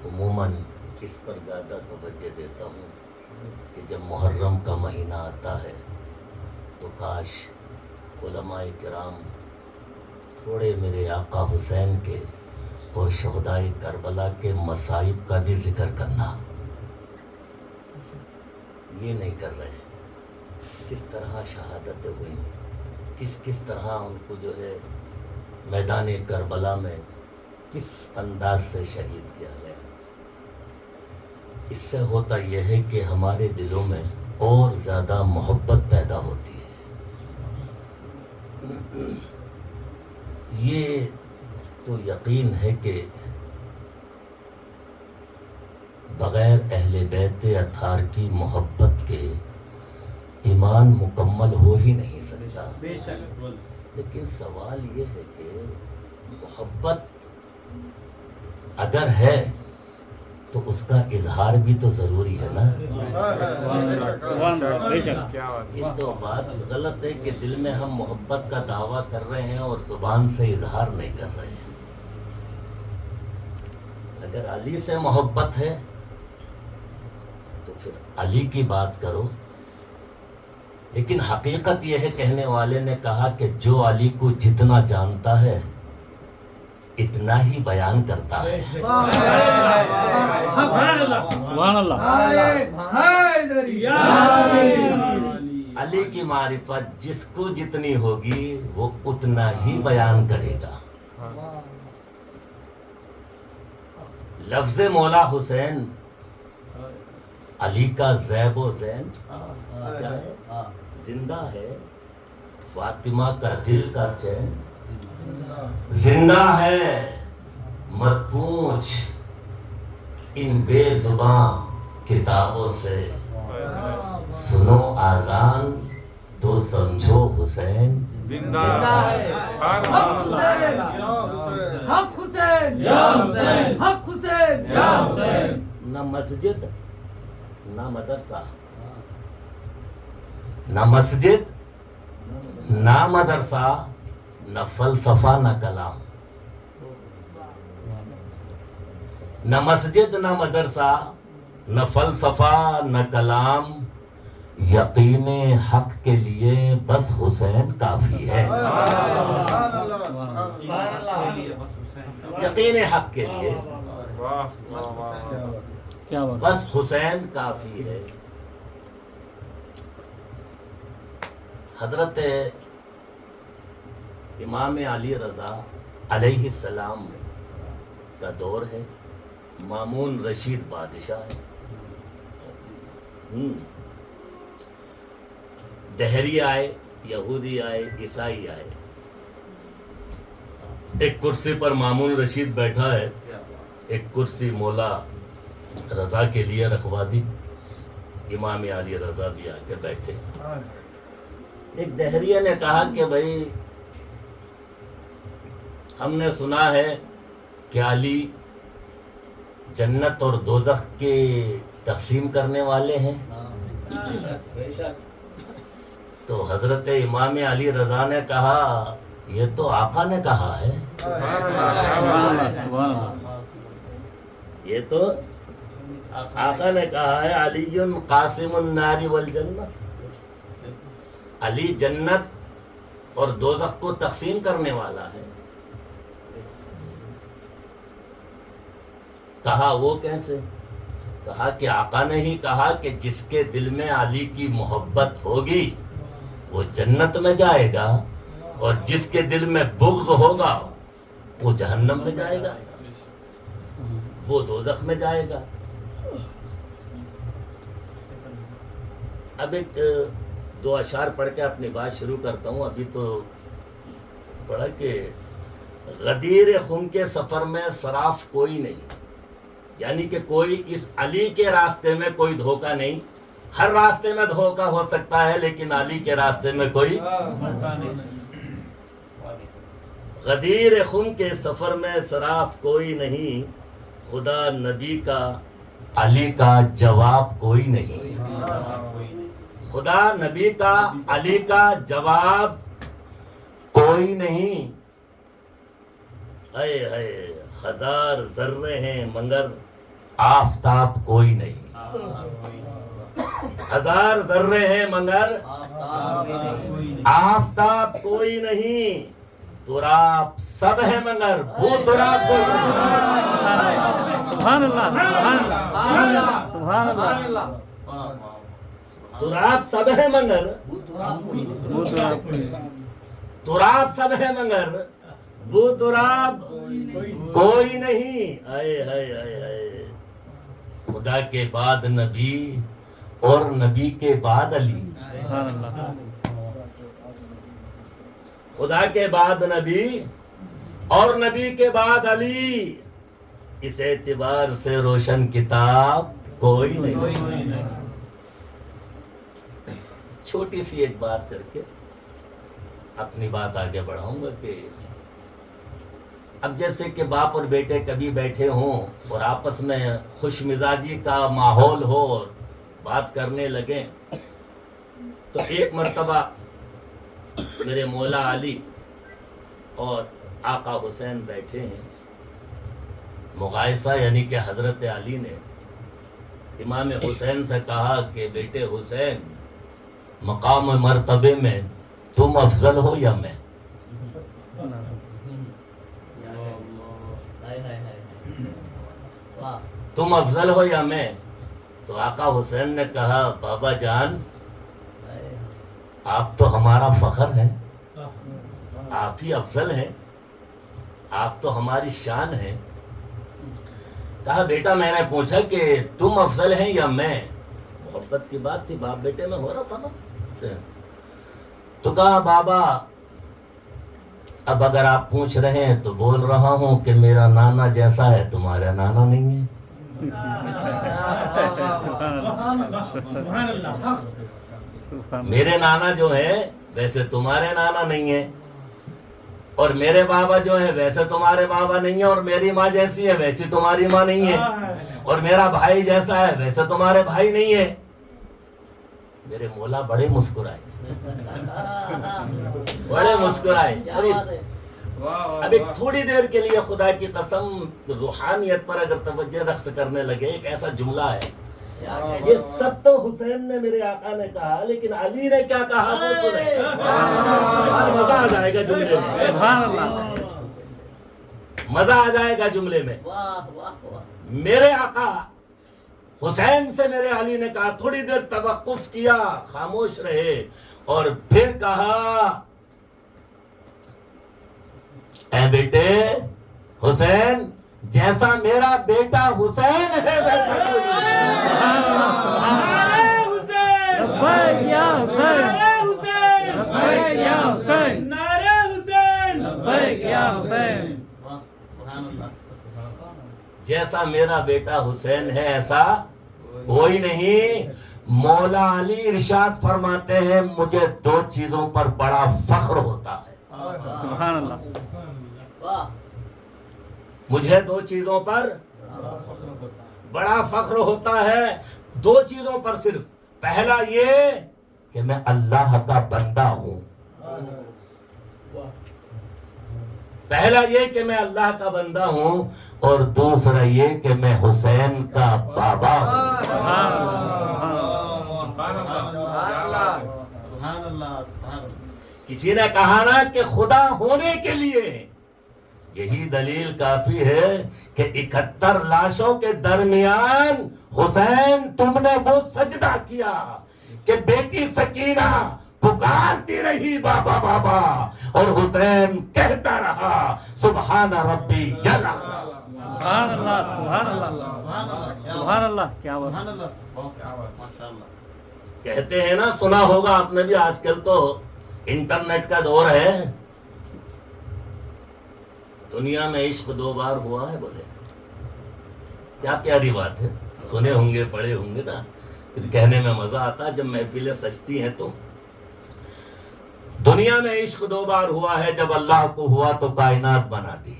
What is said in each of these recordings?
عموماً اس پر زیادہ توجہ دیتا ہوں کہ جب محرم کا مہینہ آتا ہے تو کاش علماء کرام تھوڑے میرے آقا حسین کے اور شہدائے کربلا کے مصائب کا بھی ذکر کرنا، یہ نہیں کر رہے۔ کس طرح شہادتیں ہوئی، کس طرح ان کو جو ہے میدان کربلا میں کس انداز سے شہید کیا گیا۔ اس سے ہوتا یہ ہے کہ ہمارے دلوں میں اور زیادہ محبت پیدا ہوتی ہے۔ یہ تو یقین ہے کہ بغیر اہل بیت اطہار کی محبت کے ایمان مکمل ہو ہی نہیں سکتا۔ لیکن سوال یہ ہے کہ محبت اگر ہے تو اس کا اظہار بھی تو ضروری ہے نا۔ یہ تو بات غلط ہے کہ دل میں ہم محبت کا دعویٰ کر رہے ہیں اور زبان سے اظہار نہیں کر رہے ہیں۔ اگر علی سے محبت ہے تو پھر علی کی بات کرو، لیکن حقیقت یہ ہے، کہنے والے نے کہا کہ جو علی کو جتنا جانتا ہے اتنا ہی بیان کرتا ہے۔ علی کی معرفت جس کو جتنی ہوگی وہ اتنا ہی بیان کرے گا۔ لفظ مولا حسین علی کا زیب و زین کیا ہے؟ زندہ ہے۔ فاطمہ کا دل کا چین زندہ ہے۔ مت پوچھ ان بے زباں کتابوں سے، سنو آذان تو سمجھو حسین زندہ ہے۔ حق حسین یا حسین، حق حسین یا حسین۔ نہ مسجد نہ مدرسہ، نہ مسجد نہ مدرسہ، نہ فلسفہ نہ کلام۔ نہ مسجد نہ مدرسہ، نہ فلسفہ نہ کلام، یقین حق کے لیے بس حسین کافی ہے۔ یقین حق کے لیے بس حسین کافی ہے۔ حضرت امام علی رضا علیہ السلام کا دور ہے، مامون رشید بادشاہ ہے۔ دہری آئے، یہودی آئے، عیسائی آئے۔ ایک کرسی پر مامون رشید بیٹھا ہے، ایک کرسی مولا رضا کے لیے رکھوا دی، امام علی رضا بھی آ کے بیٹھے۔ ایک دہریے نے کہا کہ بھائی ہم نے سنا ہے کہ علی جنت اور دوزخ کے تقسیم کرنے والے ہیں۔ تو حضرت امام علی رضا نے کہا یہ تو آقا نے کہا ہے، یہ تو آقا نے کہا ہے، علی قاسم النار والجنہ، علی جنت اور دوزخ کو تقسیم کرنے والا ہے۔ کہا وہ کیسے؟ کہا کہ آقا نے ہی کہا کہ جس کے دل میں علی کی محبت ہوگی وہ جنت میں جائے گا، اور جس کے دل میں بغض ہوگا وہ جہنم میں جائے گا، وہ دوزخ میں جائے گا۔ اب ایک دو اشعار پڑھ کے اپنی بات شروع کرتا ہوں۔ ابھی تو پڑھا کہ غدیر خم کے سفر میں صراف کوئی نہیں، یعنی کہ کوئی اس علی کے راستے میں کوئی دھوکہ نہیں۔ ہر راستے میں دھوکہ ہو سکتا ہے لیکن علی کے راستے میں کوئی دھوکہ نہیں۔ غدیر خم کے سفر میں صراف کوئی نہیں، خدا نبی کا علی کا جواب کوئی نہیں۔ خدا نبی کا علی کا جواب کوئی نہیں۔ اے ہزار ذرے ہیں مگر آفتاب کوئی نہیں. ہزار ذرے ہیں مگر آفتاب کوئی نہیں. تراب سب ہے مگر وہ تراب کوئی نہیں. سبحان اللہ سبحان اللہ. تراب سب ہے مگر تراب سب ہے مگر وہ تراب کوئی نہیں. آئے ہائے ہائے ہائے. خدا کے بعد نبی اور نبی کے بعد علی. خدا کے بعد نبی اور نبی کے بعد علی. اس اعتبار سے روشن کتاب کوئی نہیں. چھوٹی سی ایک بات کر کے اپنی بات آگے بڑھاؤں گا کہ اب جیسے کہ باپ اور بیٹے کبھی بیٹھے ہوں اور آپس میں خوش مزاجی کا ماحول ہو اور بات کرنے لگیں تو ایک مرتبہ میرے مولا علی اور آقا حسین بیٹھے ہیں. مغائصہ یعنی کہ حضرت علی نے امام حسین سے کہا کہ بیٹے حسین مقام مرتبے میں تم افضل ہو یا میں؟ تم افضل ہو یا میں؟ تو آقا حسین نے کہا بابا جان آپ تو ہمارا فخر ہیں, آپ ہی افضل ہیں, آپ تو ہماری شان ہیں. کہا بیٹا میں نے پوچھا کہ تم افضل ہیں یا میں؟ محبت کی بات تھی, باپ بیٹے میں ہو رہا تھا نا. تو کہا بابا اب اگر آپ پوچھ رہے ہیں تو بول رہا ہوں کہ میرا نانا جیسا ہے تمہارا نانا نہیں ہے. میرے نانا جو ہے ویسے تمہارے نانا نہیں ہے, اور میرے بابا جو ہے ویسے تمہارے بابا نہیں ہے, اور میری ماں جیسی ہے ویسی تمہاری ماں نہیں ہے, اور میرا بھائی جیسا ہے ویسے تمہارے بھائی نہیں ہے. میرے مولا بڑے مسکرائے, بڑے مسکرائے. اب ایک تھوڑی دیر کے لیے خدا کی قسم روحانیت پر اگر توجہ رخص کرنے لگے, ایک ایسا جملہ ہے یہ سب تو حسین نے میرے آقا نے کہا, لیکن علی نے کیا کہا وہ سنیں. مزہ آ جائے گا جملے میں, مزہ آ جائے گا جملے میں. میرے آقا حسین سے میرے علی نے کہا, تھوڑی دیر توقف کیا, خاموش رہے, اور پھر کہا اے بیٹے حسین جیسا میرا بیٹا حسین ہے ویسا کوئی نہیں. جیسا میرا بیٹا حسین ہے ایسا کوئی نہیں. مولا علی ارشاد فرماتے ہیں مجھے دو چیزوں پر بڑا فخر ہوتا ہے. سبحان اللہ. مجھے دو چیزوں پر بڑا فخر ہوتا ہے, دو چیزوں پر صرف. پہلا یہ کہ میں اللہ کا بندہ ہوں, پہلا یہ کہ میں اللہ کا بندہ ہوں, اور دوسرا یہ کہ میں حسین کا بابا ہوں. کسی نے کہا نا کہ خدا ہونے کے لیے یہی دلیل کافی ہے کہ 71 لاشوں کے درمیان حسین تم نے وہ سجدہ کیا کہ بیٹی سکینہ پکارتی رہی بابا بابا, اور حسین کہتا رہا سبحان ربی یلا. سبحان اللہ سبحان اللہ سبحان اللہ. کیا کہتے ہیں نا, سنا ہوگا آپ نے بھی, آج کل تو انٹرنیٹ کا دور ہے, دنیا میں عشق 2 بار ہوا ہے. بولے کیا پیاری بات ہے, سنے ہوں گے پڑھے ہوں گے نا, پھر کہنے میں مزہ آتا جب محفلیں سجتی ہیں. تو دنیا میں عشق 2 بار ہوا ہے, جب اللہ کو ہوا تو کائنات بنا دی,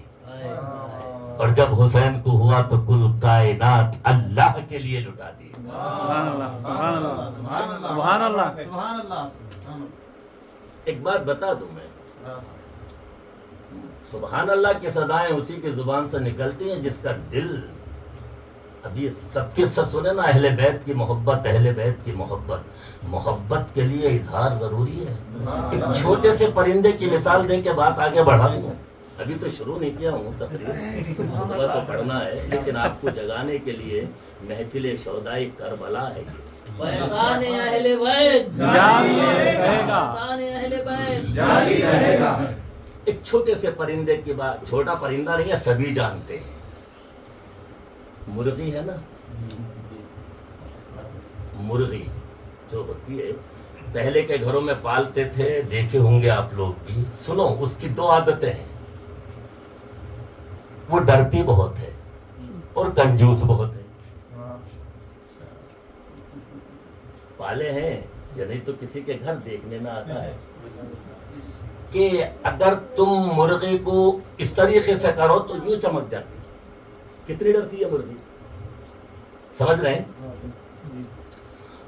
اور جب حسین کو ہوا تو کل کائنات اللہ کے لیے لٹا دی. سبحان اللہ سبحان اللہ سبحان اللہ سبحان اللہ. ایک بات بتا دوں میں, سبحان اللہ کی صدائیں اسی کی زبان سے نکلتی ہیں جس کا دل ابھی سب قصہ سنے نا، اہل بیت کی محبت، اہل بیت کی محبت، محبت کے لیے اظہار ضروری ہے. ایک چھوٹے سے پرندے کی مثال دے کے بات آگے بڑھا دوں. ابھی تو شروع نہیں کیا ہوں تقریر، صبح تو پڑھنا ہے، لیکن آپ کو جگانے کے لیے محفل شہدائے کربلا ہے. فیضان اہل بیت جاری رہے گا. فیضان اہل بیت جاری رہے گا. ایک چھوٹے سے پرندے کی بات، چھوٹا پرندہ نہیں ہے، سبھی جانتے ہیں. مرغی ہے نا، مرغی جو ہوتی ہے پہلے کے گھروں میں پالتے تھے، دیکھے ہوں گے آپ لوگ بھی. سنو، اس کی دو عادتیں ہیں. وہ ڈرتی بہت ہے اور کنجوس بہت ہے. پالے ہیں یا نہیں تو کسی کے گھر دیکھنے میں آتا ہے کہ اگر تم مرغی کو اس طریقے سے کرو تو یوں چمک جاتی. کتنی ڈرتی ہے مرغی، سمجھ رہے ہیں؟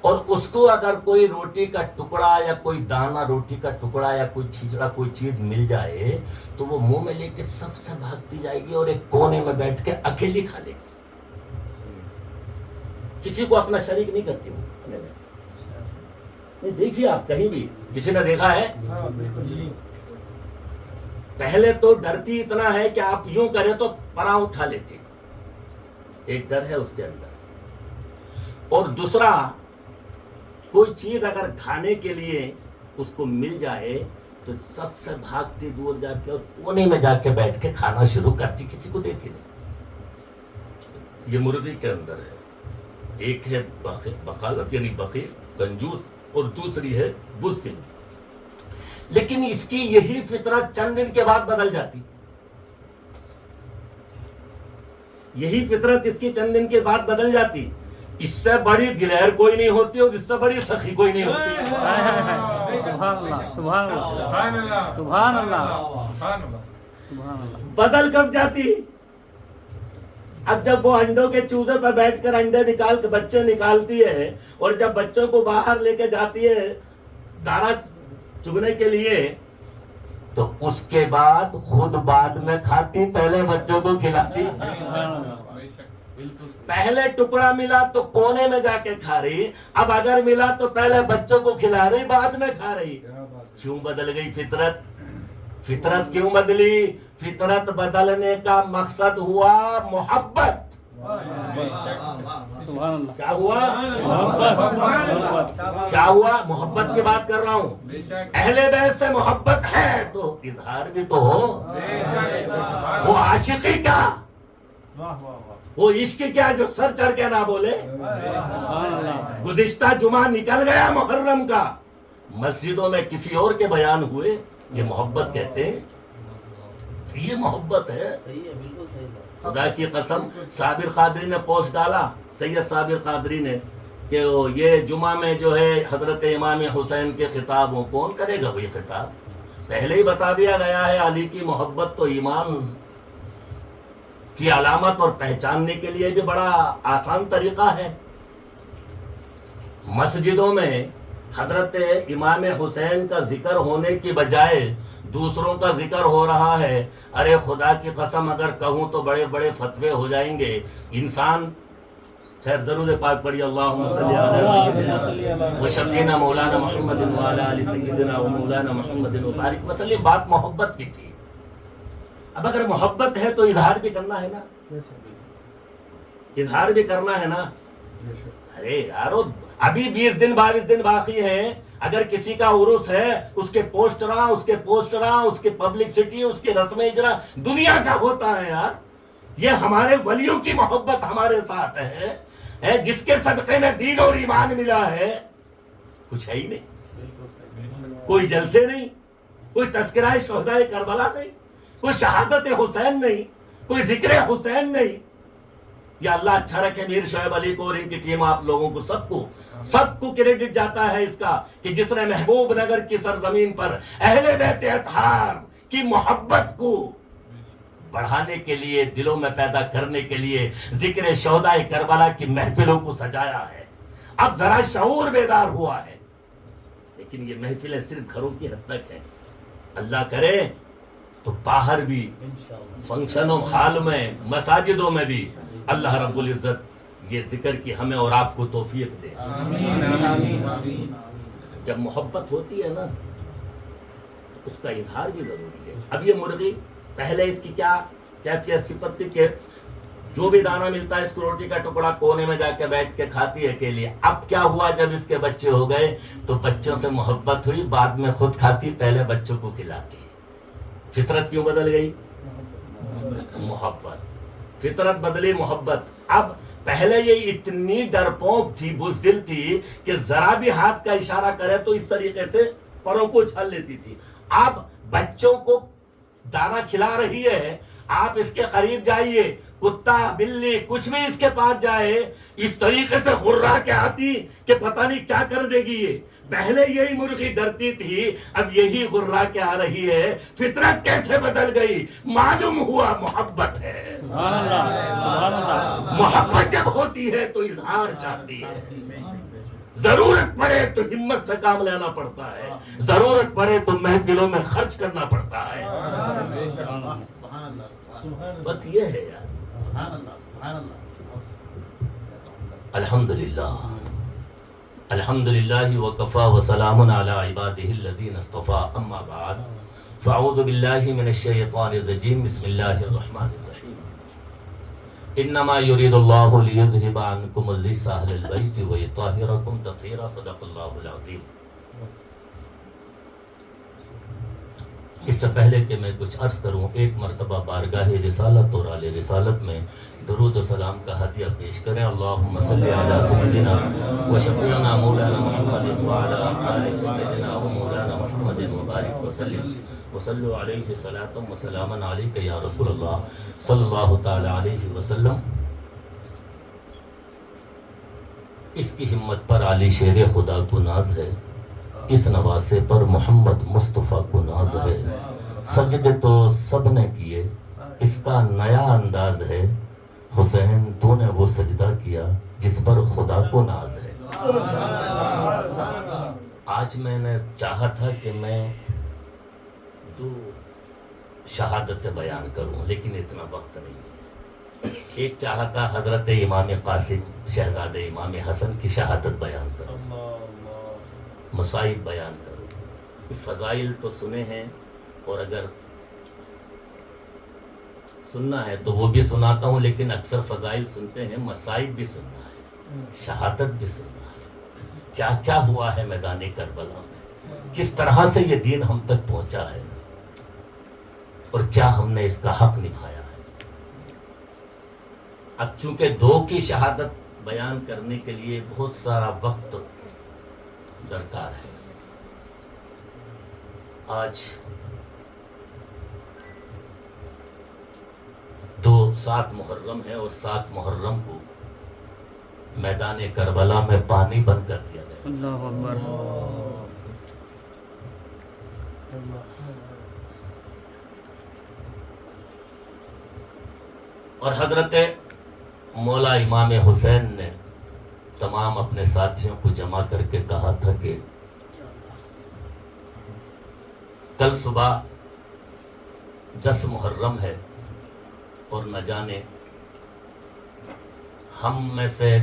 اور اس کو اگر کوئی روٹی کا ٹکڑا یا کوئی دانہ روٹی کا ٹکڑا یا کوئی چھیچڑا کوئی چیز مل جائے تو وہ منہ میں لے کے سب سے بھاگتی جائے گی اور ایک کونے میں بیٹھ کے اکیلی کھا لے گی. کسی کو اپنا شریک نہیں کرتی وہ. نہیں دیکھیے آپ کہیں بھی کسی نے دیکھا ہے؟ پہلے تو ڈرتی اتنا ہے کہ آپ یوں کریں تو پناہ اٹھا لیتی. ایک ڈر ہے اس کے اندر. اور دوسرا، کوئی چیز اگر کھانے کے لیے اس کو مل جائے تو سب سے بھاگتی دور جا کے اور کونے میں جا کے بیٹھ کے کھانا شروع کرتی، کسی کو دیتی نہیں. یہ مرغی کے اندر ہے. ایک ہے بخالت یعنی بخیل، کنجوس، اور دوسری ہے بزدل. لیکن اس کی یہی فطرت چند دن کے بعد بدل جاتی. یہی فطرت اس کی چند دن کے بعد بدل جاتی. اس سے بڑی دلیر کوئی نہیں ہوتی اور اس سے بڑی سخی کوئی نہیں ہوتی. سبحان اللہ، سبحان اللہ، سبحان اللہ، سبحان اللہ. بدل کب جاتی؟ اب جب وہ انڈوں کے چوزے پر بیٹھ کر انڈے نکال کے بچے نکالتی ہے اور جب بچوں کو باہر لے کے جاتی ہے دانا چگنے کے لیے تو اس کے بعد خود بعد میں کھاتی، پہلے بچوں کو کھلاتی. پہلے ٹکڑا ملا تو کونے میں جا کے کھا رہی، اب اگر ملا تو پہلے بچوں کو کھلا رہی، بعد میں کھا رہی. کیوں بدل گئی فطرت؟ فطرت کیوں بدلی؟ فطرت بدلنے کا مقصد ہوا محبت. سبحان اللہ. کیا ہوا؟ محبت. کیا ہوا؟ محبت کی بات کر رہا ہوں. اہل بیت سے محبت ہے تو اظہار بھی تو ہو. وہ عاشقی کا، وہ عشق کیا جو سر چڑھ کے نہ بولے. سبحان اللہ. گزشتہ جمعہ نکل گیا محرم کا، مسجدوں میں کسی اور کے بیان ہوئے. یہ محبت کہتے ہیں، یہ محبت ہے. صحیح ہے، بالکل صحیح ہے. خدا کی قسم، صابر قادری نے پوسٹ ڈالا، سید صابر قادری نے، کہ یہ جمعہ میں جو ہے حضرت امام حسین کے خطاب ہوں. کون کرے گا وہی خطاب؟ پہلے ہی بتا دیا گیا ہے علی کی محبت تو ایمان کی علامت اور پہچاننے کے لیے بھی بڑا آسان طریقہ ہے. مسجدوں میں حضرت امام حسین کا ذکر ہونے کی بجائے دوسروں کا ذکر ہو رہا ہے. ارے خدا کی قسم اگر کہوں تو بڑے بڑے فتوے ہو جائیں گے. انسان، خیر درود پاک پڑھی، اللہم صلی علی و شفینا مولانا محمد وعلی آل سیدنا و مولانا محمد وبارک وسلم. بات محبت کی تھی. اب اگر محبت ہے تو اظہار بھی کرنا ہے نا، اظہار بھی کرنا ہے نا. ارے یارو، ابھی 20 دن 22 دن باقی ہیں. اگر کسی کا عرس ہے، اس کے پوسٹراں، اس کے پوسٹراں، اس کے پبلکسٹی، اس کے رسم اجرا دنیا کا ہوتا ہے یار. یہ ہمارے ولیوں کی محبت ہمارے ساتھ ہے، جس کے صدقے میں دین اور ایمان ملا ہے. کچھ ہے ہی نہیں، کوئی جلسے نہیں، کوئی تذکرہ شہدائے کربلا نہیں، کوئی شہادت حسین نہیں، کوئی ذکر حسین نہیں. یا اللہ اچھا رکھے میر شعیب علی کو اور ان کی ٹیم، آپ لوگوں کو سب کو کریڈٹ جاتا ہے اس کا کہ جس نے محبوب نگر کی سرزمین پر اہل بیت اطہار کی محبت کو بڑھانے کے لیے، دلوں میں پیدا کرنے کے لیے ذکر شہدائے کربلا کی محفلوں کو سجایا ہے. اب ذرا شعور بیدار ہوا ہے، لیکن یہ محفلیں صرف گھروں کی حد تک ہیں. اللہ کرے تو باہر بھی، فنکشنوں ہال میں، مساجدوں میں بھی اللہ رب العزت یہ ذکر کی ہمیں اور آپ کو توفیق دے. جب محبت ہوتی ہے نا تو اس کا اظہار بھی ضروری ہے. اب یہ مرغی پہلے اس کی کیا کیفیت صفت تھی کہ جو بھی دانہ ملتا ہے اس کو روٹی کا ٹکڑا کونے میں جا کے بیٹھ کے کھاتی ہے اکیلی. اب کیا ہوا جب اس کے بچے ہو گئے تو بچوں سے محبت ہوئی, بعد میں خود کھاتی, پہلے بچوں کو کھلاتی. فطرت کیوں بدل گئی؟ محبت. فطرت بدلی, محبت. اب پہلے یہ اتنی ڈرپوک تھی, بزدل تھی کہ ذرا بھی ہاتھ کا اشارہ کرے تو اس طریقے سے پروں کو اچھال لیتی تھی. اب بچوں کو دانا کھلا رہی ہے, آپ اس کے قریب جائیے, کتا بلی کچھ بھی اس کے پاس جائے اس طریقے سے غرا کے آتی کہ پتہ نہیں کیا کر دے گی. یہ پہلے یہی مرغی ڈرتی تھی, اب یہی غرا کے آ رہی ہے. فطرت کیسے بدل گئی؟ معلوم ہوا محبت ہے. سبحان اللہ, سبحان اللہ. محبت جب ہوتی ہے تو اظہار چاہتی ہے. ضرورت پڑے تو ہمت سے کام لینا پڑتا ہے, ضرورت پڑے تو محفلوں میں خرچ کرنا پڑتا ہے. بات یہ ہے یار. الحمدللہ الحمدللہ وکفا وسلام علی عبادہ الذین اصطفیٰ, اما بعد فاعوذ باللہ من الشیطان الرجیم, بسم اللہ الرحمن الرحیم. انما یرید اللہ لیذہب عنکم الرجس اہل البیت ویطہرکم تطہیرا. صدق اللہ العظیم. اس سے پہلے کہ میں کچھ عرض کروں, ایک مرتبہ بارگاہ رسالت اور آل رسالت میں درود و سلام کا ہدیہ پیش کریں. اللہم صلی علی سیدنا و شفیعنا مولانا محمد وعلی آل سیدنا و مولانا محمد مبارک وسلم وصلوا علیہ صلاۃ و سلاما علیک یا رسول اللہ صلی اللہ تعالی علیہ وسلم. اس کی ہمت پر علی شیر خدا کو ناز ہے, اس نواسے پر محمد مصطفیٰ کو ناز ہے. سجدے تو سب نے کیے, اس کا نیا انداز ہے. حسین تو نے وہ سجدہ کیا جس پر خدا کو ناز ہے. آج میں نے چاہا تھا کہ میں 2 شہادتیں بیان کروں, لیکن اتنا وقت نہیں ہے. ایک چاہا تھا حضرت امام قاسم شہزادہ امام حسن کی شہادت بیان کروں, مصائب بیان کروں. فضائل تو سنے ہیں, اور اگر سننا ہے تو وہ بھی سناتا ہوں, لیکن اکثر فضائل سنتے ہیں, مصائب بھی سننا ہے, شہادت بھی سننا ہے. کیا کیا ہوا ہے میدان کربلا میں, کس طرح سے یہ دین ہم تک پہنچا ہے, اور کیا ہم نے اس کا حق نبھایا ہے. اب چونکہ 2 کی شہادت بیان کرنے کے لیے بہت سارا وقت درکار ہے. آج 7 محرم ہے, اور 7 محرم کو میدان کربلا میں پانی بند کر دیا گیا. اللہ اکبر. اور حضرت مولا امام حسین نے تمام اپنے ساتھیوں کو جمع کر کے کہا تھا کہ کل صبح 10 محرم ہے, اور نہ جانے ہم میں سے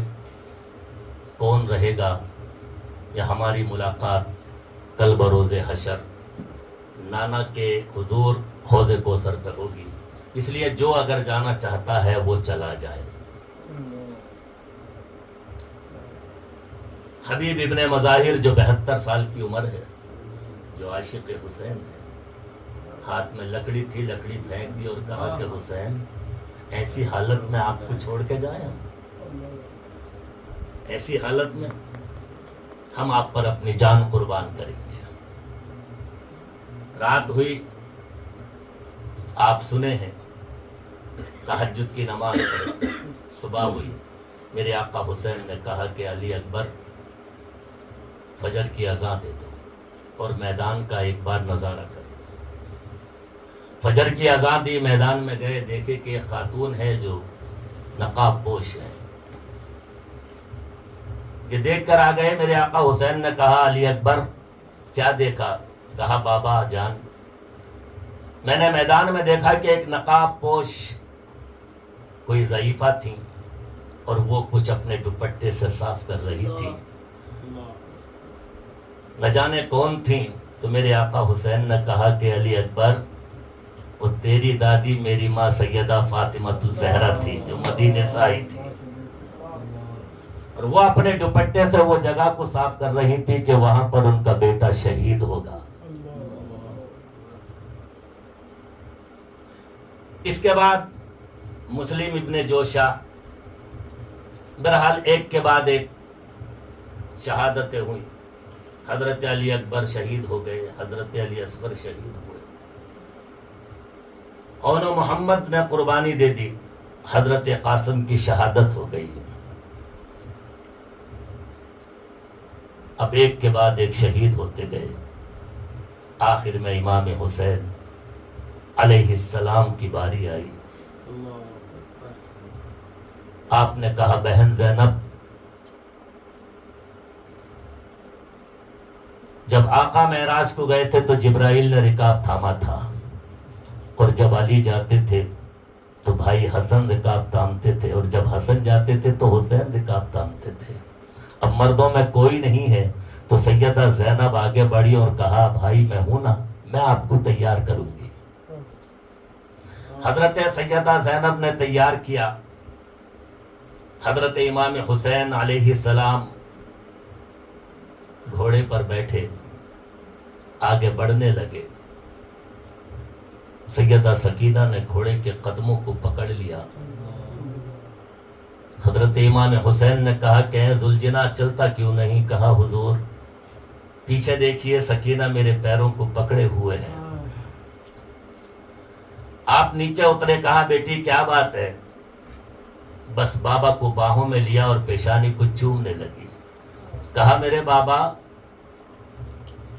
کون رہے گا, یا ہماری ملاقات کل بروز حشر نانا کے حضور حوض کوثر پہ ہوگی. اس لیے جو اگر جانا چاہتا ہے وہ چلا جائے. حبیب ابن مظاہر جو 72 سال کی عمر ہے, جو عاشق حسین ہے, ہاتھ میں لکڑی تھی, لکڑی پھینک دی اور کہا کہ حسین ایسی حالت میں آپ کو چھوڑ کے جائیں, ایسی حالت میں ہم آپ پر اپنی جان قربان کریں گے. رات ہوئی, آپ سنے ہیں, تہجد کی نماز پڑھی, صبح ہوئی, میرے آقا حسین نے کہا کہ علی اکبر فجر کی اذان دے دو اور میدان کا ایک بار نظارہ کرو. فجر کی اذان دی, میدان میں گئے, دیکھے کہ ایک خاتون ہے جو نقاب پوش ہے. یہ دیکھ کر آ گئے. میرے آقا حسین نے کہا علی اکبر کیا دیکھا؟ کہا بابا جان میں نے میدان میں دیکھا کہ ایک نقاب پوش کوئی ضعیفہ تھی, اور وہ کچھ اپنے دوپٹے سے صاف کر رہی تھی. نہ جانے کون تھیں. تو میرے آقا حسین نے کہا کہ علی اکبر، وہ تیری دادی میری ماں سیدہ فاطمہ الزہرا تھی جو مدینے سے آئی تھی، اور وہ اپنے دوپٹے سے وہ جگہ کو صاف کر رہی تھی کہ وہاں پر ان کا بیٹا شہید ہوگا. اس کے بعد مسلم ابن جوشا، بہرحال ایک کے بعد ایک شہادتیں ہوئی. حضرت علی اکبر شہید ہو گئے، حضرت علی اصغر شہید ہوئے، اون محمد نے قربانی دے دی، حضرت قاسم کی شہادت ہو گئی. اب ایک کے بعد ایک شہید ہوتے گئے. آخر میں امام حسین علیہ السلام کی باری آئی. آپ نے کہا بہن زینب، جب آقا معراج کو گئے تھے تو جبرائیل نے رکاب تھاما تھا، اور جب علی جاتے تھے تو بھائی حسن رکاب تھامتے تھے، اور جب حسن جاتے تھے تو حسین رکاب تھامتے تھے. اب مردوں میں کوئی نہیں ہے تو سیدہ زینب آگے بڑھی اور کہا بھائی میں ہوں نا، میں آپ کو تیار کروں گی. حضرت سیدہ زینب نے تیار کیا. حضرت امام حسین علیہ السلام گھوڑے پر بیٹھے آگے بڑھنے لگے. سیدہ سکینہ نے گھوڑے کے قدموں کو پکڑ لیا. حضرت امام حسین نے کہا کہ اے ذوالجناح چلتا کیوں نہیں؟ کہا حضور پیچھے دیکھیے سکینہ میرے پیروں کو پکڑے ہوئے ہیں. آپ نیچے اترے. کہا بیٹی کیا بات ہے؟ بس بابا کو باہوں میں لیا اور پیشانی کو چومنے لگی. کہا میرے بابا،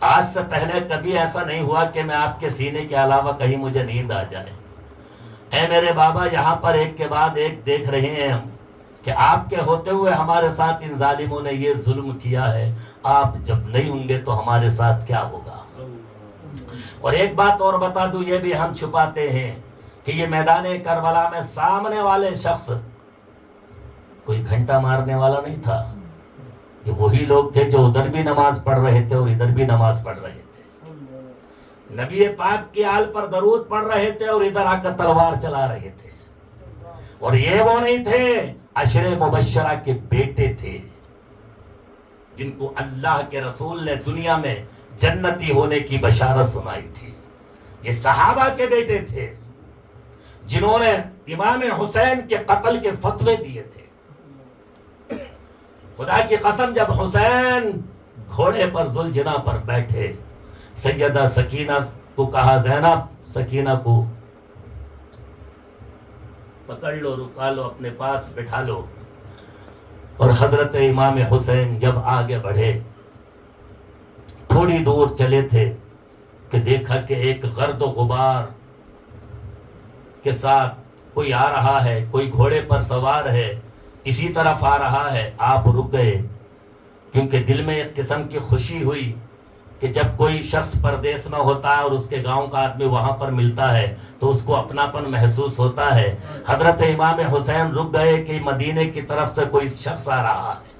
آج سے پہلے کبھی ایسا نہیں ہوا کہ میں آپ کے سینے کے علاوہ کہیں مجھے نیند آ جائے. اے میرے بابا، یہاں پر ایک کے بعد ایک دیکھ رہے ہیں ہم کہ آپ کے ہوتے ہوئے ہمارے ساتھ ان ظالموں نے یہ ظلم کیا ہے. آپ جب نہیں ہوں گے تو ہمارے ساتھ کیا ہوگا؟ اور ایک بات اور بتا دوں، یہ بھی ہم چھپاتے ہیں کہ یہ میدان کربلا میں سامنے والے شخص کوئی گھنٹا مارنے والا نہیں تھا. یہ وہی لوگ تھے جو ادھر بھی نماز پڑھ رہے تھے اور ادھر بھی نماز پڑھ رہے تھے. نبی پاک کی آل پر درود پڑھ رہے تھے اور ادھر آ کر تلوار چلا رہے تھے. اور یہ وہ نہیں تھے، عشر مبشرہ کے بیٹے تھے جن کو اللہ کے رسول نے دنیا میں جنتی ہونے کی بشارت سنائی تھی. یہ صحابہ کے بیٹے تھے جنہوں نے امام حسین کے قتل کے فتوے دیے تھے. خدا کی قسم جب حسین گھوڑے پر ذوالجناح پر بیٹھے، سیدہ سکینہ کو کہا زینب سکینہ کو پکڑ لو، رکا لو، اپنے پاس بٹھا لو. اور حضرت امام حسین جب آگے بڑھے، تھوڑی دور چلے تھے کہ دیکھا کہ ایک گرد و غبار کے ساتھ کوئی آ رہا ہے، کوئی گھوڑے پر سوار ہے، اسی طرف آ رہا ہے. آپ رک گئے کیونکہ دل میں ایک قسم کی خوشی ہوئی کہ جب کوئی شخص پردیس میں ہوتا ہے اور اس کے گاؤں کا آدمی وہاں پر ملتا ہے تو اس کو اپناپن محسوس ہوتا ہے. حضرت امام حسین رک گئے کہ مدینے کی طرف سے کوئی شخص آ رہا ہے.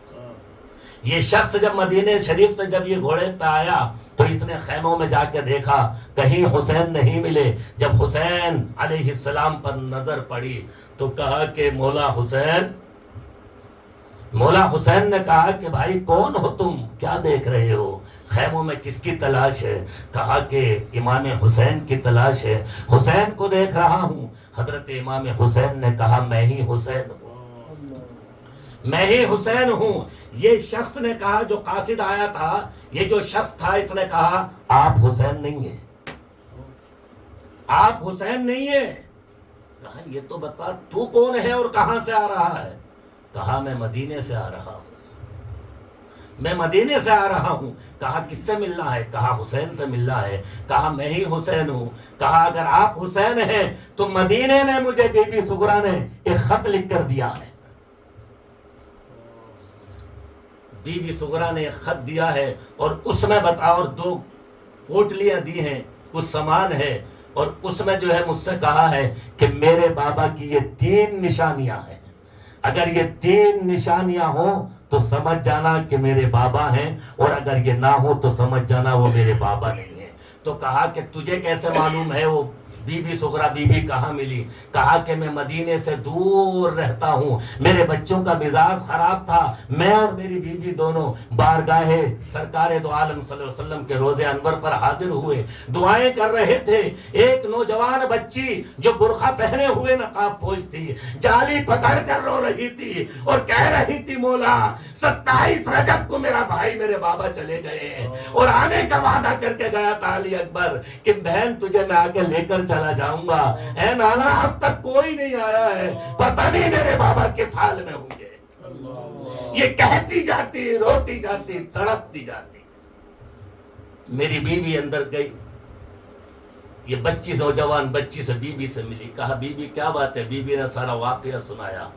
یہ شخص جب مدینے شریف سے جب یہ گھوڑے پہ آیا تو اس نے خیموں میں جا کے دیکھا، کہیں حسین نہیں ملے. جب حسین علیہ السلام پر نظر پڑی تو کہا کہ مولا حسین نے کہا کہ بھائی کون ہو تم؟ کیا دیکھ رہے ہو؟ خیموں میں کس کی تلاش ہے؟ کہا کہ امام حسین کی تلاش ہے، حسین کو دیکھ رہا ہوں. حضرت امام حسین نے کہا میں ہی حسین ہوں، میں ہی حسین ہوں. یہ شخص نے کہا، جو قاصد آیا تھا، یہ جو شخص تھا، اس نے کہا آپ حسین نہیں ہیں، آپ حسین نہیں ہیں. کہا یہ تو بتا تو کون ہے اور کہاں سے آ رہا ہے؟ کہا میں مدینے سے آ رہا ہوں، میں مدینے سے آ رہا ہوں. کہا کس سے ملنا ہے؟ کہا حسین سے ملنا ہے. کہا میں ہی حسین ہوں. کہا اگر آپ حسین ہیں تو مدینے نے مجھے بی بی سغرا نے ایک خط لکھ کر دیا ہے. بی بی سغرا نے ایک خط دیا ہے اور اس میں اور 2 پوٹلیاں دی ہیں، کچھ سامان ہے، اور اس میں جو ہے مجھ سے کہا ہے کہ میرے بابا کی یہ 3 نشانیاں ہیں. اگر یہ 3 نشانیاں ہوں تو سمجھ جانا کہ میرے بابا ہیں، اور اگر یہ نہ ہو تو سمجھ جانا وہ میرے بابا نہیں ہیں۔ تو کہا کہ تجھے کیسے معلوم ہے وہ be be Sughra be be کہاں ملی؟ کہا کہ میں مدینے سے دور رہتا ہوں، میرے بچوں کا مزاج خراب تھا، میں اور میری بی بی دونوں بارگاہ سرکار دو عالم صلی اللہ علیہ وسلم کے روضے انور پر حاضر ہوئے، دعائیں کر رہے تھے۔ ایک نوجوان بچی جو برقع پہنے ہوئے نقاب پوش تھی، جالی پکڑ کر رو رہی تھی اور کہہ رہی تھی مولا 27 رجب کو میرا بھائی میرے بابا چلے گئے ہیں، اور آنے کا وعدہ کر کے گیا تھا علی اکبر کہ بہن تجھے میں آگے لے کر چلا جاؤں گا۔ اے نانا اب تک کوئی نہیں آیا ہے، پتہ نہیں میرے بابا کس حال میں ہوں گے۔ یہ کہتی جاتی، روتی جاتی، تڑپتی جاتی۔ میری بیوی اندر گئی، یہ بچی نوجوان بچی سے بی بی سے ملی، کہا بی بی کیا بات ہے؟ بی بی نے سارا واقعہ سنایا۔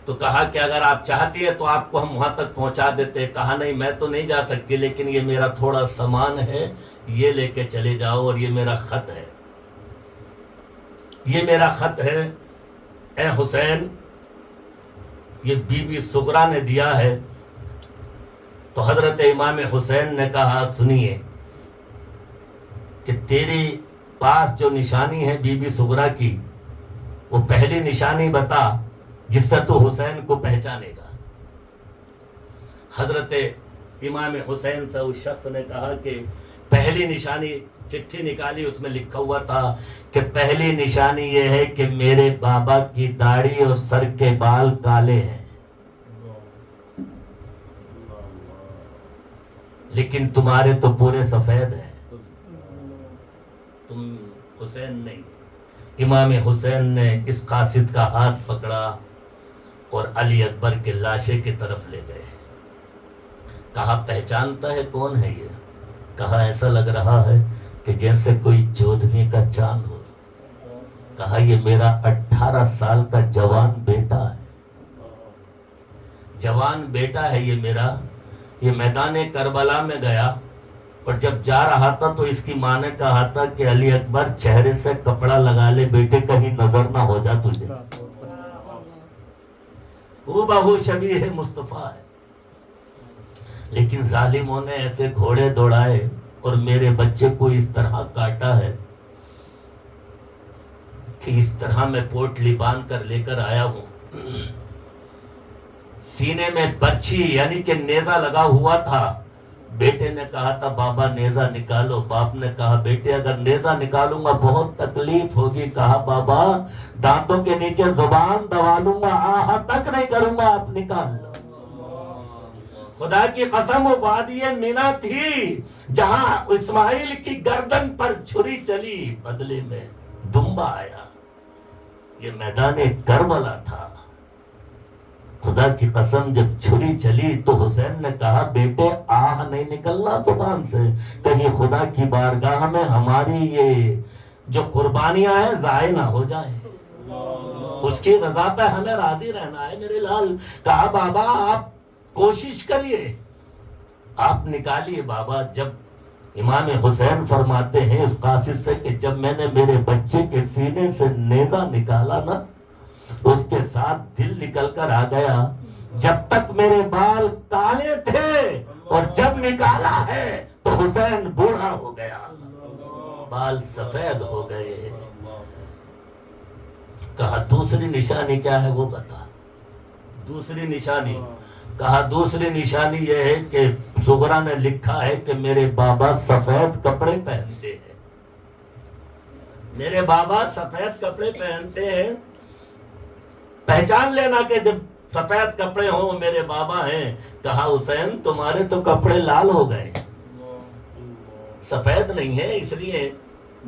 تو کہا کہ اگر آپ چاہتی ہے تو آپ کو ہم وہاں تک پہنچا دیتے۔ کہا نہیں میں تو نہیں جا سکتی، لیکن یہ میرا تھوڑا سامان ہے، یہ لے کے چلے جاؤ، اور یہ میرا خط ہے، یہ میرا خط ہے اے حسین، یہ بی بی سغرا نے دیا ہے۔ تو حضرت امام حسین نے کہا سنیے کہ تیری پاس جو نشانی ہے بی بی سغرا کی، وہ پہلی نشانی بتا جس سے تو حسین کو پہچانے گا۔ حضرت امام حسین سے اس شخص نے کہا کہ پہلی نشانی، چٹھی نکالی، اس میں لکھا ہوا تھا کہ پہلی نشانی یہ ہے کہ میرے بابا کی داڑھی اور سر کے بال کالے ہیں، لیکن تمہارے تو پورے سفید ہیں، تم حسین نہیں۔ امام حسین نے اس قاصد کا ہاتھ پکڑا اور علی اکبر کے لاشے کی طرف لے گئے۔ کہا پہچانتا ہے کون ہے یہ؟ کہا ایسا لگ رہا ہے کہ جیسے کوئی 14ویں کا چاند ہو۔ کہا یہ میرا 18 سال کا جوان بیٹا ہے، جوان بیٹا ہے یہ میرا۔ یہ میدان کربلا میں گیا، اور جب جا رہا تھا تو اس کی ماں نے کہا تھا کہ علی اکبر چہرے سے کپڑا لگا لے بیٹے، کہیں نظر نہ ہو جا تجھے۔ وہ بہو شبیہ مصطفیٰ ہے، لیکن ظالموں نے ایسے گھوڑے دوڑائے اور میرے بچے کو اس طرح کاٹا ہے کہ اس طرح میں پوٹلی باندھ کر لے کر آیا ہوں۔ سینے میں برچھی یعنی کہ نیزہ لگا ہوا تھا۔ بیٹے نے کہا تھا بابا نیزہ نکالو، باپ نے کہا بیٹے اگر نیزہ نکالوں گا بہت تکلیف ہوگی۔ کہا بابا دانتوں کے نیچے زبان دبا لوں گا، آہا تک نہیں کروں گا، آپ نکال لو۔ خدا کی قسم وہ وادی مینا تھی جہاں اسماعیل کی گردن پر چھری چلی، بدلے میں دمبا آیا۔ یہ میدان کربلا تھا۔ خدا کی قسم جب چھری چلی تو حسین نے کہا بیٹے آہ نہیں نکلنا زبان سے، کہیں خدا کی بارگاہ میں ہماری یہ جو قربانیاں ہیں ضائع نہ ہو جائیں، اس کی رضا پہ ہمیں راضی رہنا ہے میرے لال۔ کہا بابا آپ کوشش کریے، آپ نکالیے۔ بابا جب امام حسین فرماتے ہیں اس قاصد سے کہ جب میں نے میرے بچے کے سینے سے نیزہ نکالا نا، اس کے ساتھ دل نکل کر آ گیا۔ جب تک میرے بال کالے تھے اور جب نکالا ہے تو حسین بوڑھا ہو گیا، بال سفید ہو گئے۔ کہا دوسری نشانی کیا ہے وہ بتا۔ دوسری نشانی کہا دوسری نشانی یہ ہے کہ سغرا نے لکھا ہے کہ میرے بابا سفید کپڑے پہنتے ہیں، میرے بابا سفید کپڑے پہنتے ہیں، پہچان لینا کہ جب سفید کپڑے ہوں میرے بابا ہیں۔ کہا حسین تمہارے تو کپڑے لال ہو گئے، سفید نہیں ہے، اس لیے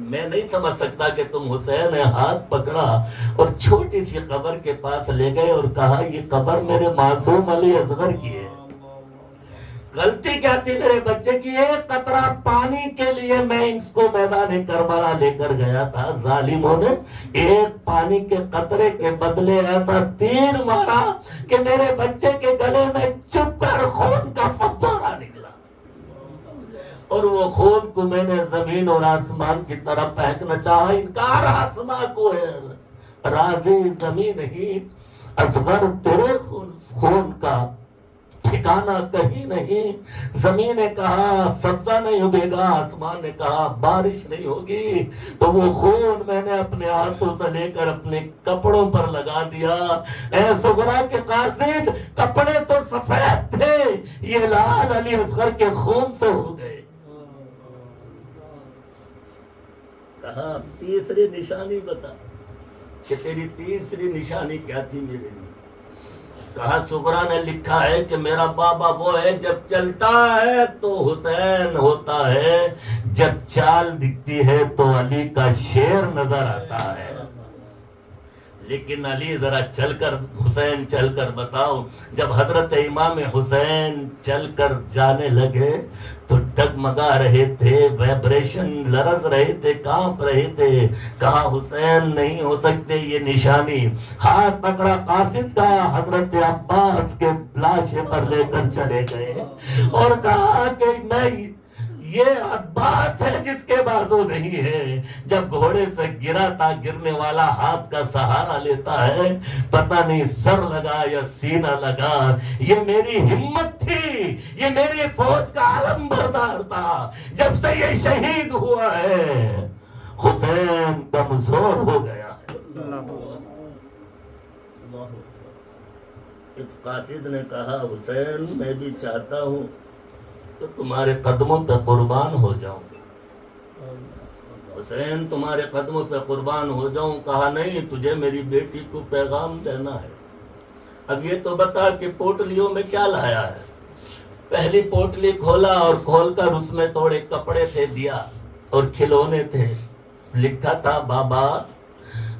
میں نہیں سمجھ سکتا کہ تم حسین ہیں۔ ہاتھ پکڑا اور چھوٹی سی قبر کے پاس لے گئے اور کہا یہ قبر میرے معصوم علی اصغر کی ہے۔ غلطی کیا تھی میرے بچے کی؟ ایک قطرہ پانی کے لیے میں اس کو میدان کربلا لے کر گیا تھا، ظالموں نے ایک پانی کے قطرے کے بدلے ایسا تیر مارا کہ میرے بچے کے گلے میں چپ کر خون کا فوارہ نکلا، اور وہ خون کو میں نے زمین اور آسمان کی طرف پھینکنا چاہا۔ انکار آسمان کو ہے، راضی زمین ہی اصغر تیرے خون کا ٹھکانہ کہیں نہیں. زمین نے کہا سبزہ نہیں اگے گا, آسمان نے کہا بارش نہیں ہوگی, تو وہ خون میں نے اپنے ہاتھوں سے لے کر اپنے کپڑوں پر لگا دیا. اے صغرا کے قاصد, کپڑے تو سفید تھے, یہ لال علی اصغر کے خون سے ہو گئے. کہا تیسری نشانی بتا کہ تیری تیسری نشانی کیا تھی میرے لیے. کہا صغرا نے لکھا ہے کہ میرا بابا وہ ہے جب چلتا ہے تو حسین ہوتا ہے, جب چال دکھتی ہے تو علی کا شیر نظر آتا ہے. لیکن علی ذرا چل کر, حسین چل کر بتاؤ. جب حضرت امام حسین چل کر جانے لگے تو ڈگمگا رہے تھے, ویبریشن لرز رہے تھے, کانپ رہے تھے. کہا حسین نہیں ہو سکتے یہ نشانی. ہاتھ پکڑا قاصد کا, حضرت عباس کے لاشے پر لے کر چلے گئے اور کہا کہ نہیں, یہ عباس ہے جس کے بازو نہیں ہے. جب گھوڑے سے گرا تھا, گرنے والا ہاتھ کا سہارا لیتا ہے, پتہ نہیں سر لگا یا سینہ لگا. یہ میری ہمت تھی, یہ میری فوج کا علم بردار تھا. جب سے یہ شہید ہوا ہے حسین کمزور ہو گیا ہے. اس قاصد نے کہا حسین میں بھی چاہتا ہوں تو تمہارے قدموں پہ قربان ہو جاؤں. حسین تمہارے قدموں پہ قربان ہو جاؤں. کہا نہیں, تجھے میری بیٹی کو پیغام دینا ہے. اب یہ تو بتا کہ پوٹلیوں میں کیا لایا ہے. پہلی پوٹلی کھولا اور کھول کر اس میں تھوڑے کپڑے تھے, دیا اور کھلونے تھے. لکھا تھا بابا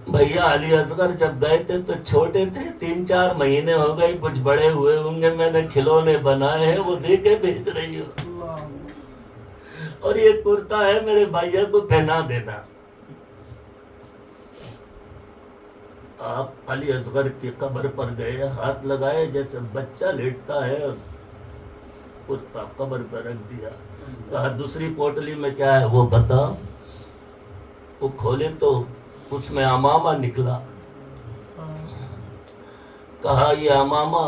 بھیا علی اصغر جب گئے تھے تو چھوٹے تھے, 3-4 مہینے ہو گئے, کچھ بڑے ہوئے ہوں گے, میں نے کھلونے بنائے ہیں وہ دے کے بھیج رہی ہوں. اور یہ کرتا ہے میرے بھائیا کو پہنا دینا. آپ علی اصغر کی قبر پر گئے, ہاتھ لگائے جیسے بچہ لیٹتا ہے, کرتا قبر پر رکھ دیا. کہا دوسری پوٹلی میں کیا ہے وہ بتا. وہ کھولے تو اس میں امامہ نکلا. کہا یہ امامہ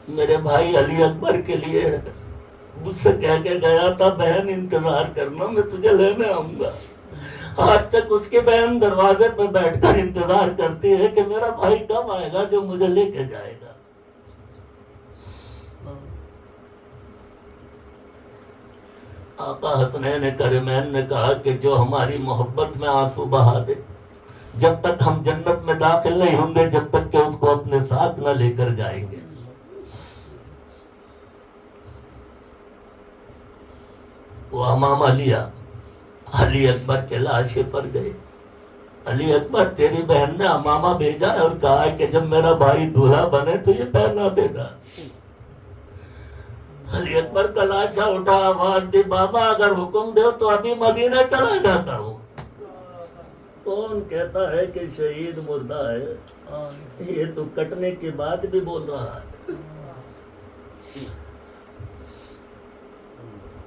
میرے بھائی علی اکبر کے لیے ہے. مجھ سے کہہ کے گیا تھا بہن انتظار کرنا, میں تجھے لینے آؤں گا. آج تک اس کی بہن دروازے پہ بیٹھ کر انتظار کرتی ہے کہ میرا بھائی کب آئے گا جو مجھے لے کے جائے گا. آقا حسنین کرمین نے کہا کہ جو ہماری محبت میں آنسو بہا دے, جب تک ہم جنت میں داخل نہیں ہوں گے, جب تک کہ اس کو اپنے ساتھ نہ لے کر جائیں گے. وہ امامہ لیا, علی اکبر کے لاشے پر گئے. علی اکبر تیری بہن نے امامہ بھیجا ہے اور کہا کہ جب میرا بھائی دولہا بنے تو یہ پہنا دے گا. علی اکبر کا لاشا اٹھا, آواز دی بابا اگر حکم دو تو ابھی مدینہ چلا جاتا ہوں. کون کہتا ہے کہ شہید مردہ ہے, یہ تو کٹنے کے بعد بھی بول رہا ہے.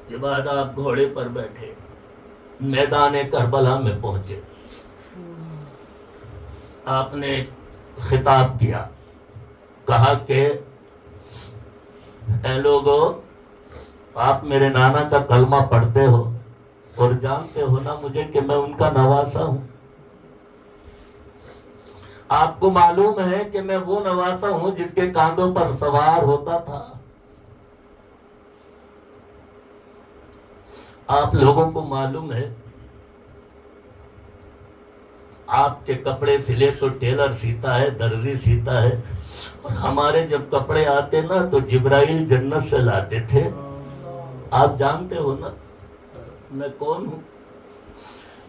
کے بعد آپ گھوڑے پر بیٹھے میدان کربلا میں پہنچے. آپ نے خطاب کیا, کہا کہ اے لوگو, آپ میرے نانا کا کلمہ پڑھتے ہو اور جانتے ہو نا مجھے کہ میں ان کا نواسا ہوں. آپ کو معلوم ہے کہ میں وہ نواسا ہوں جس کے کاندھوں پر سوار ہوتا تھا. آپ لوگوں کو معلوم ہے آپ کے کپڑے سلے تو ٹیلر سیتا ہے, درزی سیتا ہے, اور ہمارے جب کپڑے آتے نا تو جبرائیل جنت سے لاتے تھے. آپ جانتے ہو نا میں کون ہوں.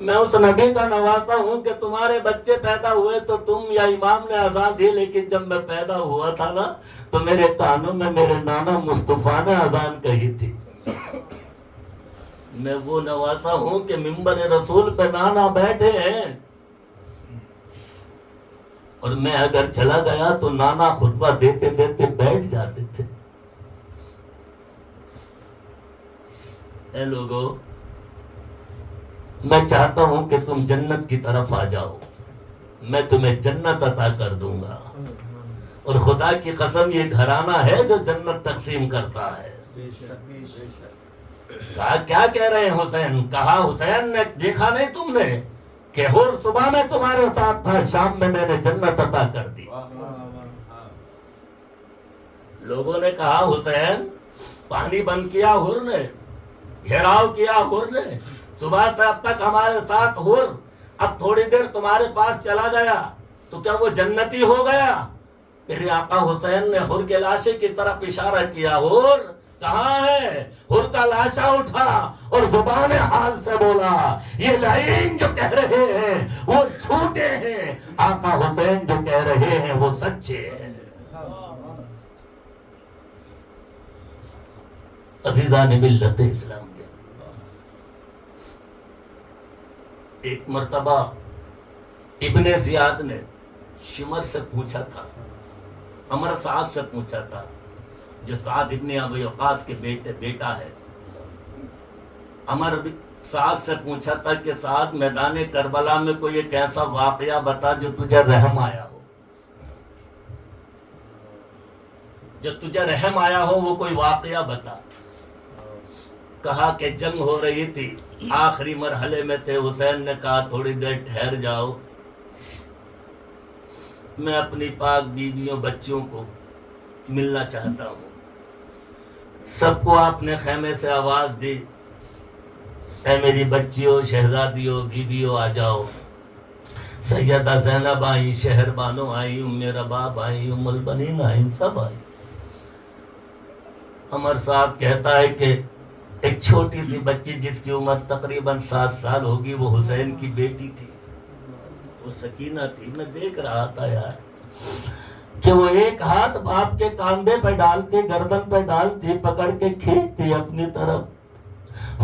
میں اس نبی کا نواسا ہوں کہ تمہارے بچے پیدا ہوئے تو تم یا امام نے اذان دی, لیکن جب میں پیدا ہوا تھا نا تو میرے کانوں میں میرے نانا مصطفیٰ نے اذان کہی تھی. میں وہ نواسا ہوں کہ منبر رسول پہ نانا بیٹھے ہیں, اور میں اگر چلا گیا تو نانا خطبہ دیتے دیتے بیٹھ جاتے تھے. اے لوگو, میں چاہتا ہوں کہ تم جنت کی طرف آ جاؤ, میں تمہیں جنت عطا کر دوں گا. اور خدا کی قسم یہ گھرانہ ہے جو جنت تقسیم کرتا ہے. کہا کیا کہہ رہے ہیں حسین؟ کہا حسین نے دیکھا نہیں تم نے کہ حور صبح میں تمہارے ساتھ تھا، شام میں نے جنت عطا کر دی. لوگوں نے کہا حسین پانی بند کیا حور نے، گھیراؤ کیا حور نے، صبح سے اب تک ہمارے ساتھ حور، اب تھوڑی دیر تمہارے پاس چلا گیا تو کیا وہ جنتی ہو گیا؟ میرے آقا حسین نے حور کے لاشے کی طرف اشارہ کیا. حور کہاں ہے؟ حور کا لاشا اٹھا اور زبان حال سے بولا یہ لعین جو کہہ رہے ہیں وہ جھوٹے ہیں، آقا حسین جو کہہ رہے ہیں وہ سچے ہیں. عزیزان ملت اسلام کے ایک مرتبہ ابن زیاد نے شمر سے پوچھا تھا، عمر سعد سے پوچھا تھا جو سعد ابن ابی وقاص کے بیٹا ہے. عمر سعد سے پوچھا تھا کہ سعد میدان کربلا میں کوئی ایک ایسا واقعہ بتا جو تجھے رحم آیا ہو، جو تجھے رحم آیا ہو وہ کوئی واقعہ بتا. کہا کہ جنگ ہو رہی تھی، آخری مرحلے میں تھے. حسین نے کہا تھوڑی دیر ٹھہر جاؤ، میں اپنی پاک بیویوں بچوں کو ملنا چاہتا ہوں. سب کو آپ نے خیمے سے آواز دی، اے میری بچیوں، شہزادیوں، بیویوں آ جاؤ. سیدہ زینب آئیں، شہر بانو آئیں، ام رباب آئیں، ام البنین آئیں، سب آئیں. عمر سعد کہتا ہے کہ ایک چھوٹی سی بچی جس کی عمر تقریباً 7 سال ہوگی وہ حسین کی بیٹی تھی، وہ سکینہ تھی. میں دیکھ رہا تھا یار کہ وہ ایک ہاتھ باپ کے کاندھے پہ ڈالتی، گردن پہ ڈالتی، پکڑ کے کھینچتی اپنی طرف.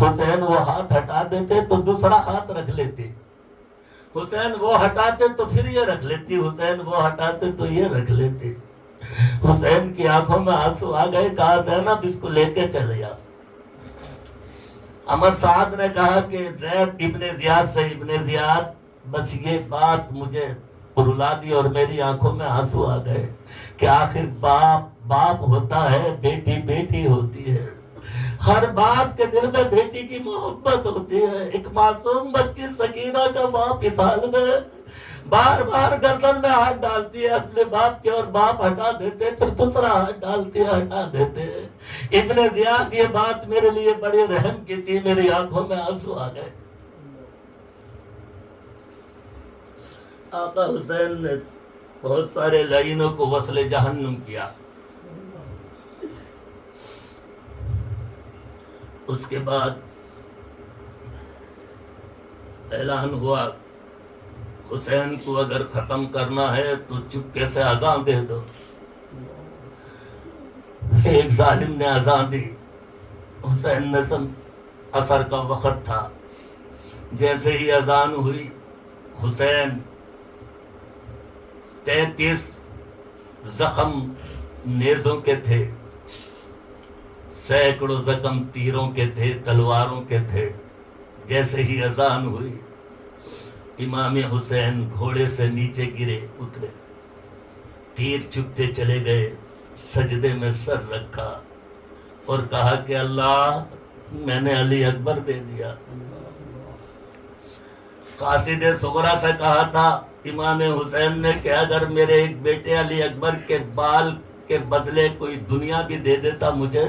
حسین وہ ہاتھ ہٹا دیتے تو دوسرا ہاتھ رکھ لیتے، حسین وہ ہٹاتے تو پھر یہ رکھ لیتی، حسین وہ ہٹاتے تو یہ رکھ لیتے. حسین کی آنکھوں میں آنسو آ گئے. کہا زینب اس کو لے کے چلے جاؤ. عمر سعد نے کہا کہ زید ابن زیاد سے، ابن زیاد بس یہ بات مجھے رلا دی اور میری آنکھوں میں آنسو آ گئے کہ آخر باپ باپ ہوتا ہے، بیٹی بیٹی ہوتی ہے. ہر باپ کے دل میں بیٹی کی محبت ہوتی ہے. ایک معصوم بچی سکینہ کا باپ اس حال میں بار بار گردن میں ہاتھ ڈالتی ہے اپنے باپ کے، اور باپ ہٹا دیتے، پھر دوسرا ہاتھ ڈالتی ہے، ہٹا دیتے. ابن زیاد یہ بات میرے لیے بڑے رحم کی تھی، میری آنکھوں میں آنسو آ گئے. آقا حسین نے بہت سارے لعینوں کو وصل جہنم کیا. اس کے بعد اعلان ہوا حسین کو اگر ختم کرنا ہے تو چپکے سے اذان دے دو. ایک ظالم نے اذان دی. حسین نے عصر کا وقت تھا. جیسے ہی اذان ہوئی حسین 33 زخم نیزوں کے تھے، سینکڑوں زخم تیروں کے تھے، تلواروں کے تھے. جیسے ہی اذان ہوئی امام حسین گھوڑے سے نیچے گرے، اترے، تیر چپتے چلے گئے، سجدے میں سر رکھا اور کہا کہ اللہ میں نے علی اکبر دے دیا. قاصد صغرا سے کہا تھا امام حسین نے کہ اگر میرے ایک بیٹے علی اکبر کے بال کے بدلے کوئی دنیا بھی دے دیتا مجھے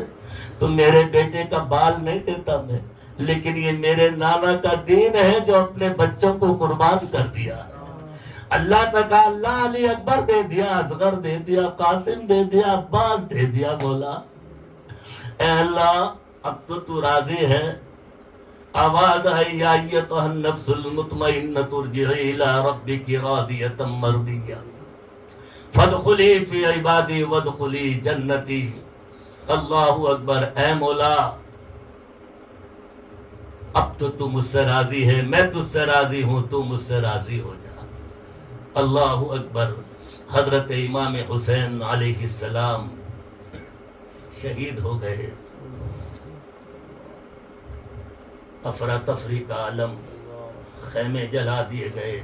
تو میرے بیٹے کا بال نہیں دیتا میں، لیکن یہ میرے نانا کا دین ہے جو اپنے بچوں کو قربان کر دیا. اللہ سے کہا اللہ علی اکبر دے دیا، اصغر دے دیا، قاسم دے دیا، عباس دے دیا. بولا اے اللہ اب تو راضی ہے. آواز آئی یا ایتھا النفس المطمئنۃ ارجعی الی ربک راضیۃ مرضیہ فادخلی فی عبادی وادخلی جنتی. اللہ اکبر. اے مولا اب تو مجھ سے راضی ہے، میں تجھ سے راضی ہوں، تو مجھ سے راضی ہو جا. اللہ اکبر. حضرت امام حسین علیہ السلام شہید ہو گئے. افراتفری کا عالم، خیمے جلا دیے گئے،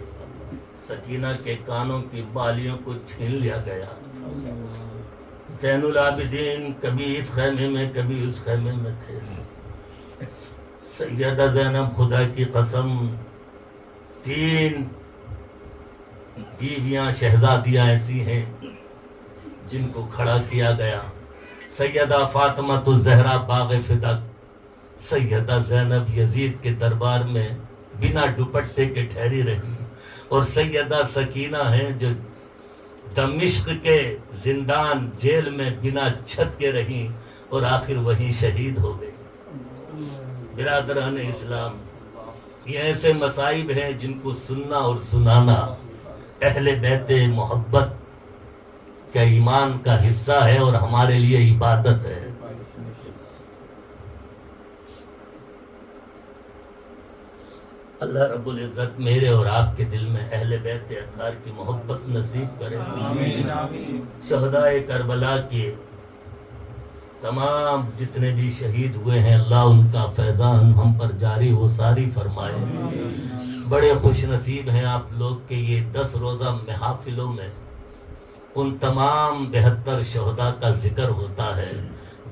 سکینہ کے کانوں کی بالیوں کو چھین لیا گیا. زین العابدین کبھی اس خیمے میں کبھی اس خیمے میں تھے. سیدہ زینب خدا کی قسم 3 بیویاں شہزادیاں ایسی ہیں جن کو کھڑا کیا گیا. سیدہ فاطمہ الزہرا باغ فدق، سیدہ زینب یزید کے دربار میں بنا دوپٹے کے ٹھہری رہی، اور سیدہ سکینہ ہیں جو دمشق کے زندان جیل میں بنا چھت کے رہیں اور آخر وہیں شہید ہو گئی. برادران اسلام، یہ ایسے مصائب ہیں جن کو سننا اور سنانا اہل بیت محبت کا ایمان کا حصہ ہے اور ہمارے لیے عبادت ہے. اللہ رب العزت میرے اور آپ کے دل میں اہل بیت اطہار کی محبت نصیب کرے. شہدائے کربلا کے تمام جتنے بھی شہید ہوئے ہیں اللہ ان کا فیضان ہم پر جاری و ساری فرمائے. بڑے خوش نصیب ہیں آپ لوگ کہ یہ 10 روزہ محافلوں میں ان تمام 72 شہداء کا ذکر ہوتا ہے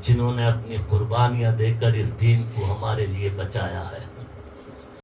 جنہوں نے اپنی قربانیاں دے کر اس دین کو ہمارے لیے بچایا ہے.